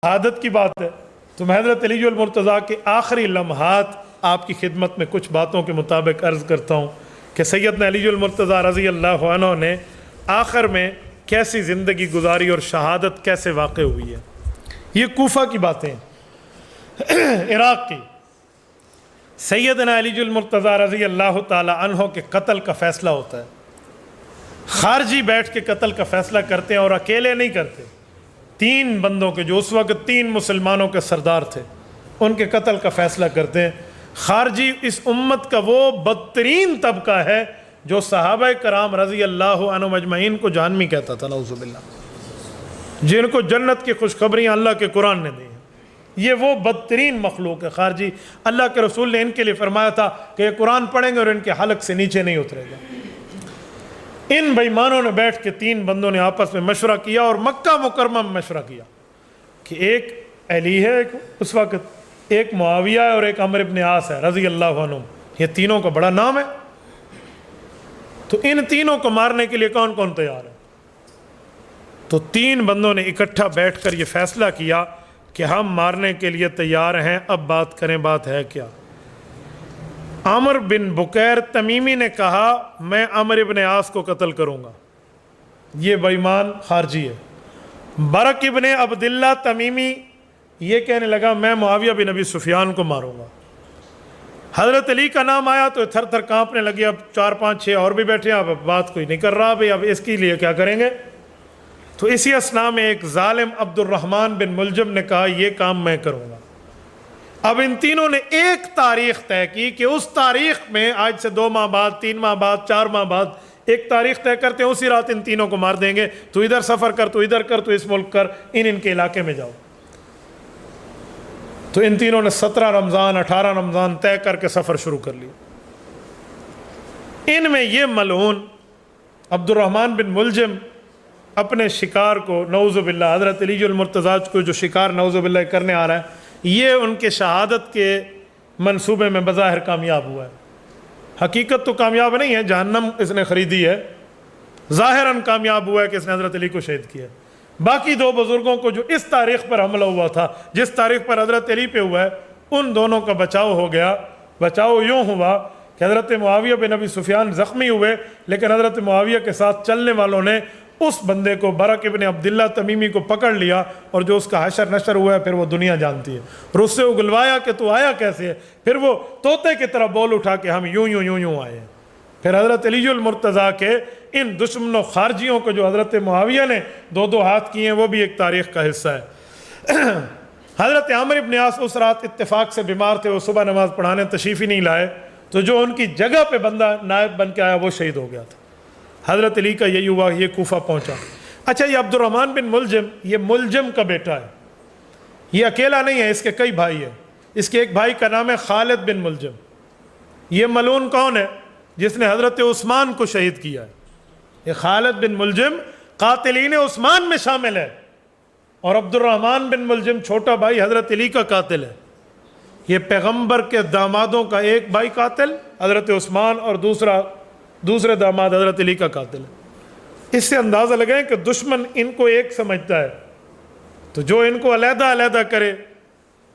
شہادت کی بات ہے تو میں حضرت علی المرتضیٰ کے آخری لمحات آپ کی خدمت میں کچھ باتوں کے مطابق عرض کرتا ہوں کہ سیدنا علی المرتضیٰ رضی اللہ عنہ نے آخر میں کیسی زندگی گزاری اور شہادت کیسے واقع ہوئی ہے۔ یہ کوفہ کی باتیں ہیں، عراق کی۔ سیدنا علی المرتضیٰ رضی اللہ تعالی عنہ کے قتل کا فیصلہ ہوتا ہے، خارجی بیٹھ کے قتل کا فیصلہ کرتے ہیں اور اکیلے نہیں کرتے، 3 بندوں کے جو اس وقت 3 مسلمانوں کے سردار تھے ان کے قتل کا فیصلہ کرتے ہیں۔ خارجی اس امت کا وہ بدترین طبقہ ہے جو صحابہ کرام رضی اللہ عنہم اجمعین کو جہنمی کہتا تھا، نعوذ باللہ، جن کو جنت کی خوشخبریاں اللہ کے قرآن نے دی ہیں۔ یہ وہ بدترین مخلوق ہے خارجی۔ اللہ کے رسول نے ان کے لیے فرمایا تھا کہ یہ قرآن پڑھیں گے اور ان کے حلق سے نیچے نہیں اترے گا۔ ان بے ایمانوں نے بیٹھ کے 3 بندوں نے آپس میں مشورہ کیا اور مکہ مکرمہ میں مشورہ کیا کہ ایک علی ہے، ایک اس وقت ایک معاویہ ہے اور ایک عمرو بن عاص ہے رضی اللہ عنہ، یہ تینوں کا بڑا نام ہے، تو ان تینوں کو مارنے کے لیے کون کون تیار ہے؟ تو 3 بندوں نے اکٹھا بیٹھ کر یہ فیصلہ کیا کہ ہم مارنے کے لیے تیار ہیں، اب بات کریں، بات ہے کیا؟ عامر بن بکیر تمیمی نے کہا میں عمرو بن عاص کو قتل کروں گا، یہ بے ایمان خارجی ہے۔ برق ابن عبداللہ تمیمی یہ کہنے لگا میں معاویہ بن ابی سفیان کو ماروں گا۔ حضرت علی کا نام آیا تو تھر تھر کانپنے لگے، اب 4 5 6 اور بھی بیٹھے ہیں، اب بات کوئی نہیں کر رہا بھئی، اب اس کے لیے کیا کریں گے؟ تو اسی اثناء میں ایک ظالم عبد الرحمن بن ملجم نے کہا یہ کام میں کروں گا۔ اب ان تینوں نے ایک تاریخ طے کی کہ اس تاریخ میں آج سے 2 ماہ بعد، 3 ماہ بعد، 4 ماہ بعد ایک تاریخ طے کرتے ہیں، اسی رات ان تینوں کو مار دیں گے، تو ادھر سفر کر، تو ادھر کر، تو اس ملک کر، ان کے علاقے میں جاؤ۔ تو ان تینوں نے 17 رمضان 18 رمضان طے کر کے سفر شروع کر لیا۔ ان میں یہ ملعون عبد الرحمن بن ملجم اپنے شکار کو، نعوذ باللہ، حضرت علی المرتضیٰ کو جو شکار نعوذ باللہ کرنے آ رہا ہے، یہ ان کے شہادت کے منصوبے میں بظاہر کامیاب ہوا ہے۔ حقیقت تو کامیاب نہیں ہے، جہنم اس نے خریدی ہے، ظاہراً کامیاب ہوا ہے کہ اس نے حضرت علی کو شہید کیا ہے۔ باقی 2 بزرگوں کو جو اس تاریخ پر حملہ ہوا تھا، جس تاریخ پر حضرت علی پہ ہوا ہے، ان دونوں کا بچاؤ ہو گیا۔ بچاؤ یوں ہوا کہ حضرت معاویہ بن ابی سفیان زخمی ہوئے، لیکن حضرت معاویہ کے ساتھ چلنے والوں نے اس بندے کو، برق ابن عبداللہ تمیمی کو پکڑ لیا، اور جو اس کا حشر نشر ہوا ہے پھر وہ دنیا جانتی ہے، اور اس سے اگلوایا کہ تو آیا کیسے ہے؟ پھر وہ طوطے کی طرح بول اٹھا کہ ہم یوں یوں یوں یوں آئے ہیں۔ پھر حضرت علی المرتضیٰ کے ان دشمنوں خارجیوں کو جو حضرت معاویہ نے 2 ہاتھ کیے ہیں، وہ بھی ایک تاریخ کا حصہ ہے۔ حضرت عمرو بن عاص اس رات اتفاق سے بیمار تھے، وہ صبح نماز پڑھانے تشریف ہی نہیں لائے، تو جو ان کی جگہ پہ بندہ نائب بن کے آیا وہ شہید ہو گیا تھا۔ حضرت علی کا یہی ہوا، یہ کوفہ پہنچا۔ اچھا، یہ عبد الرحمن بن ملجم، یہ ملجم کا بیٹا ہے، یہ اکیلا نہیں ہے، اس کے کئی بھائی ہیں۔ اس کے ایک بھائی کا نام ہے خالد بن ملجم۔ یہ ملعون کون ہے؟ جس نے حضرت عثمان کو شہید کیا ہے۔ یہ خالد بن ملجم قاتلین عثمان میں شامل ہے، اور عبد الرحمن بن ملجم چھوٹا بھائی حضرت علی کا قاتل ہے۔ یہ پیغمبر کے دامادوں کا ایک بھائی قاتل حضرت عثمان، اور دوسرے داماد حضرت علی کا قاتل ہے۔ اس سے اندازہ لگائیں کہ دشمن ان کو ایک سمجھتا ہے، تو جو ان کو علیحدہ علیحدہ کرے،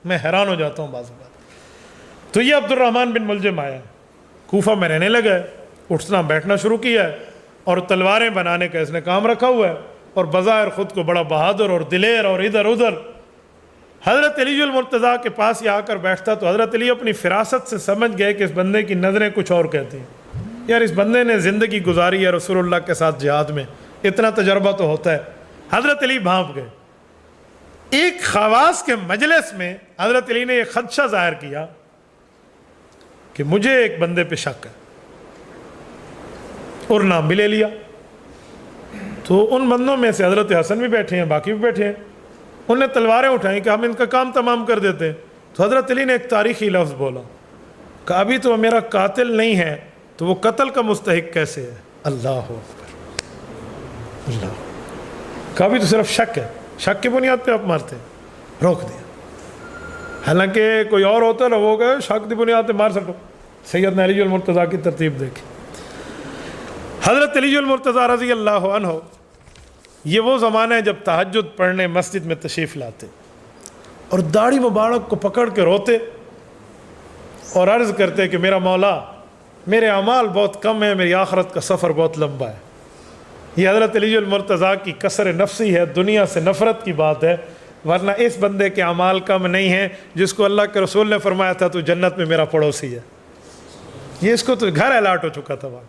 میں حیران ہو جاتا ہوں بعض بات۔ تو یہ عبد الرحمن بن ملجم آیا، کوفہ میں رہنے لگا ہے، اٹھنا بیٹھنا شروع کیا ہے، اور تلواریں بنانے کا اس نے کام رکھا ہوا ہے، اور بظاہر خود کو بڑا بہادر اور دلیر، اور ادھر ادھر حضرت علی المرتضیٰ کے پاس یہ آ کر بیٹھتا تو حضرت علی اپنی فراست سے سمجھ گئے کہ اس بندے کی نظریں کچھ اور کہتی ہیں، یار اس بندے نے زندگی گزاری ہے رسول اللہ کے ساتھ جہاد میں، اتنا تجربہ تو ہوتا ہے۔ حضرت علی بھانپ گئے۔ ایک خواص کے مجلس میں حضرت علی نے یہ خدشہ ظاہر کیا کہ مجھے ایک بندے پہ شک ہے، اور نام بھی لے لیا۔ تو ان بندوں میں سے حضرت حسن بھی بیٹھے ہیں، باقی بھی بیٹھے ہیں، انہوں نے تلواریں اٹھائیں کہ ہم ان کا کام تمام کر دیتے ہیں۔ تو حضرت علی نے ایک تاریخی لفظ بولا کہ ابھی تو میرا قاتل نہیں ہے، تو وہ قتل کا مستحق کیسے ہے؟ اللہ اکبر، اللہ، کبھی تو صرف شک ہے، شک کی بنیاد پہ آپ مارتے ہیں، روک دیا۔ حالانکہ کوئی اور ہوتا نا، وہ کہ شک کی بنیاد پہ مار سکو۔ سیدنا علی المرتضیٰ کی ترتیب دیکھیں۔ حضرت علی المرتضیٰ رضی اللہ عنہ، یہ وہ زمانہ ہے جب تہجد پڑھنے مسجد میں تشریف لاتے، اور داڑھی مبارک کو پکڑ کے روتے اور عرض کرتے کہ میرا مولا میرے اعمال بہت کم ہیں، میری آخرت کا سفر بہت لمبا ہے۔ یہ حضرت علی المرتضیٰ کی کسر نفسی ہے، دنیا سے نفرت کی بات ہے، ورنہ اس بندے کے اعمال کم نہیں ہیں جس کو اللہ کے رسول نے فرمایا تھا تو جنت میں میرا پڑوسی ہے۔ یہ اس کو تو گھر الاٹ ہو چکا تھا وہاں،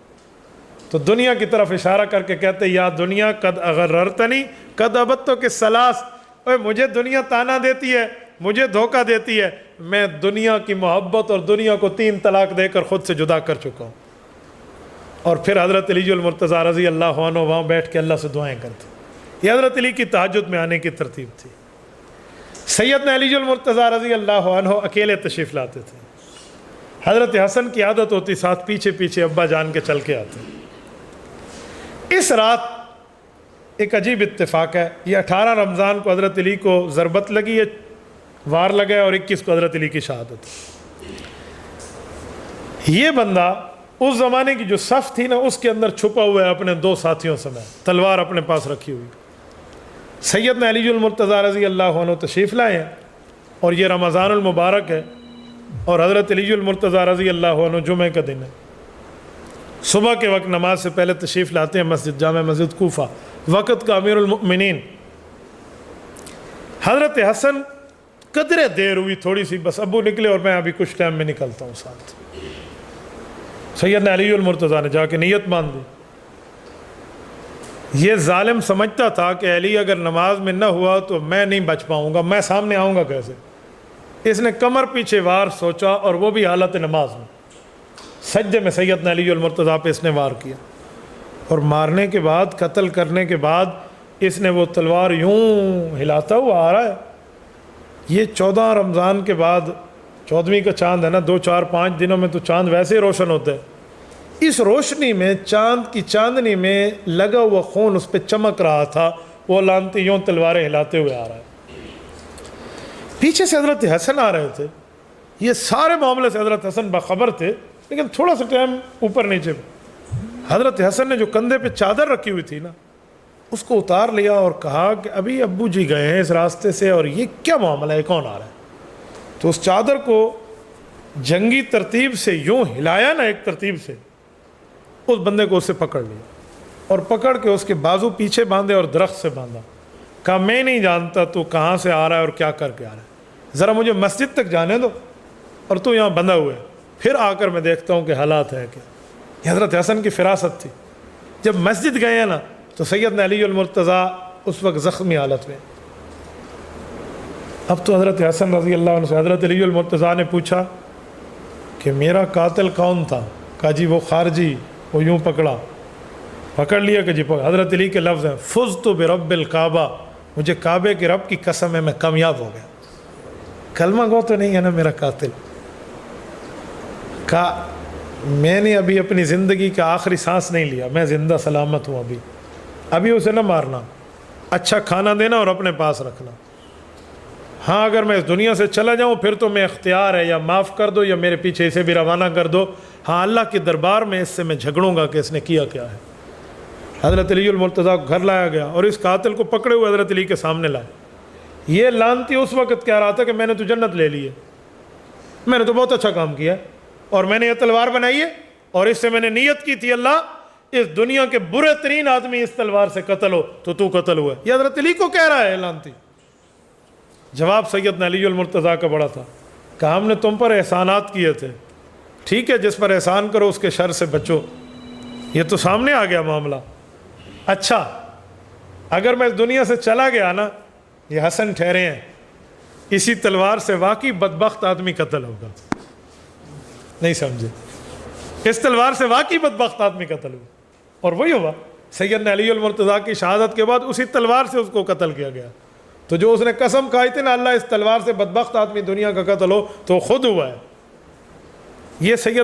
تو دنیا کی طرف اشارہ کر کے کہتے یا دنیا قد اغررتنی قد ابتو کے سلاس، اوے مجھے دنیا تانا دیتی ہے، مجھے دھوکہ دیتی ہے، میں دنیا کی محبت اور دنیا کو 3 طلاق دے کر خود سے جدا کر چکا ہوں۔ اور پھر حضرت علی المرتضیٰ رضی اللہ عنہ وہاں بیٹھ کے اللہ سے دعائیں کرتے۔ یہ حضرت علی کی تہجد میں آنے کی ترتیب تھی۔ سیدنا علی المرتضیٰ رضی اللہ عنہ اکیلے تشریف لاتے تھے، حضرت حسن کی عادت ہوتی ساتھ پیچھے پیچھے ابا جان کے چل کے آتے۔ اس رات ایک عجیب اتفاق ہے، یہ 18 رمضان کو حضرت علی کو ضربت لگی ہے، وار لگا اور 21 کو حضرت علی کی شہادت۔ یہ بندہ اس زمانے کی جو صف تھی نا اس کے اندر چھپا ہوا ہے اپنے 2 ساتھیوں سمیت، تلوار اپنے پاس رکھی ہوئی۔ سیدنا علی المرتضیٰ رضی اللہ عنہ تشریف لائے ہیں اور یہ رمضان المبارک ہے اور حضرت علی المرتضیٰ رضی اللہ عنہ جمعہ کا دن ہے۔ صبح کے وقت نماز سے پہلے تشریف لاتے ہیں مسجد، جامع مسجد کوفہ، وقت کا امیر المؤمنین۔ حضرت حسن قدرے دیر ہوئی تھوڑی سی، بس ابو نکلے اور میں ابھی کچھ ٹائم میں نکلتا ہوں ساتھ۔ سیدنا علی المرتضیٰ نے جا کے نیت باندھ دی۔ یہ ظالم سمجھتا تھا کہ علی اگر نماز میں نہ ہوا تو میں نہیں بچ پاؤں گا، میں سامنے آؤں گا کیسے؟ اس نے کمر پیچھے وار سوچا اور وہ بھی حالت نماز میں، سجدے میں سیدنا علی المرتضیٰ پہ اس نے وار کیا، اور مارنے کے بعد، قتل کرنے کے بعد اس نے وہ تلوار یوں ہلاتا ہوا آ رہا ہے۔ یہ 14 رمضان کے بعد 14ویں کا چاند ہے نا، 2 4 5 دنوں میں تو چاند ویسے ہی روشن ہوتا ہے، اس روشنی میں چاند کی چاندنی میں لگا ہوا خون اس پہ چمک رہا تھا، وہ لانتی یوں تلواریں ہلاتے ہوئے آ رہا ہے۔ پیچھے سے حضرت حسن آ رہے تھے، یہ سارے معاملے سے حضرت حسن باخبر تھے، لیکن تھوڑا سا ٹائم اوپر نیچے۔ حضرت حسن نے جو کندھے پہ چادر رکھی ہوئی تھی نا اس کو اتار لیا اور کہا کہ ابھی ابو جی گئے ہیں اس راستے سے اور یہ کیا معاملہ ہے، کون آ رہا ہے؟ تو اس چادر کو جنگی ترتیب سے یوں ہلایا نا، ایک ترتیب سے اس بندے کو اس سے پکڑ لیا اور پکڑ کے اس کے بازو پیچھے باندھے اور درخت سے باندھا، کہا میں نہیں جانتا تو کہاں سے آ رہا ہے اور کیا کر کے آ رہا ہے، ذرا مجھے مسجد تک جانے دو اور تو یہاں بندھا ہوا ہے، پھر آ کر میں دیکھتا ہوں کہ حالات ہے کیا۔ یہ حضرت حسن کی فراست تھی۔ جب مسجد گئے ہیں نا تو سیدنا علی المرتضیٰ اس وقت زخمی حالت میں۔ اب تو حضرت حسن رضی اللہ عنہ سے حضرت علی المرتضیٰ نے پوچھا کہ میرا قاتل کون تھا؟ کہا جی وہ خارجی، وہ یوں پکڑ لیا کہ جی حضرت علی کے لفظ ہیں فزت برب الکعبہ، مجھے کعبے کے رب کی قسم ہے میں کامیاب ہو گیا، کلمہ گو تو نہیں ہے نا میرا قاتل۔ کہا میں نے ابھی اپنی زندگی کا آخری سانس نہیں لیا، میں زندہ سلامت ہوں، ابھی اسے نہ مارنا، اچھا کھانا دینا اور اپنے پاس رکھنا۔ ہاں اگر میں اس دنیا سے چلا جاؤں پھر تو میں اختیار ہے، یا معاف کر دو یا میرے پیچھے اسے بھی روانہ کر دو، ہاں اللہ کے دربار میں اس سے میں جھگڑوں گا کہ اس نے کیا کیا ہے۔ حضرت علی المرتضیٰ کو گھر لایا گیا اور اس قاتل کو پکڑے ہوئے حضرت علی کے سامنے لائے۔ یہ لانتی اس وقت کہہ رہا تھا کہ میں نے تو جنت لے لی ہے، میں نے تو بہت اچھا کام کیا ہے اور میں نے یہ تلوار بنائی ہے اور اس سے میں نے نیت کی تھی اللہ اس دنیا کے برے ترین آدمی اس تلوار سے قتل ہو تو قتل ہوا ہے۔ یہ حضرت علی کو کہہ رہا ہے لانتی۔ جواب سیدنا علی المرتضیٰ کا بڑا تھا، کہا ہم نے تم پر احسانات کیے تھے، ٹھیک ہے جس پر احسان کرو اس کے شر سے بچو، یہ تو سامنے آ گیا معاملہ۔ اچھا اگر میں اس دنیا سے چلا گیا نا، یہ حسن ٹھہرے ہیں، اسی تلوار سے واقعی بدبخت آدمی قتل ہوگا، نہیں سمجھے، اس تلوار سے واقعی بدبخت آدمی قتل ہوا، اور وہی ہوا۔ سیدنا علی المرتضیٰ کی شہادت کے بعد اسی تلوار سے اس کو قتل کیا گیا۔ تو جو اس نے قسم کھائی تھی نا اللہ اس تلوار سے بدبخت آدمی دنیا کا قتل ہو، تو خود ہوا ہے۔ یہ سید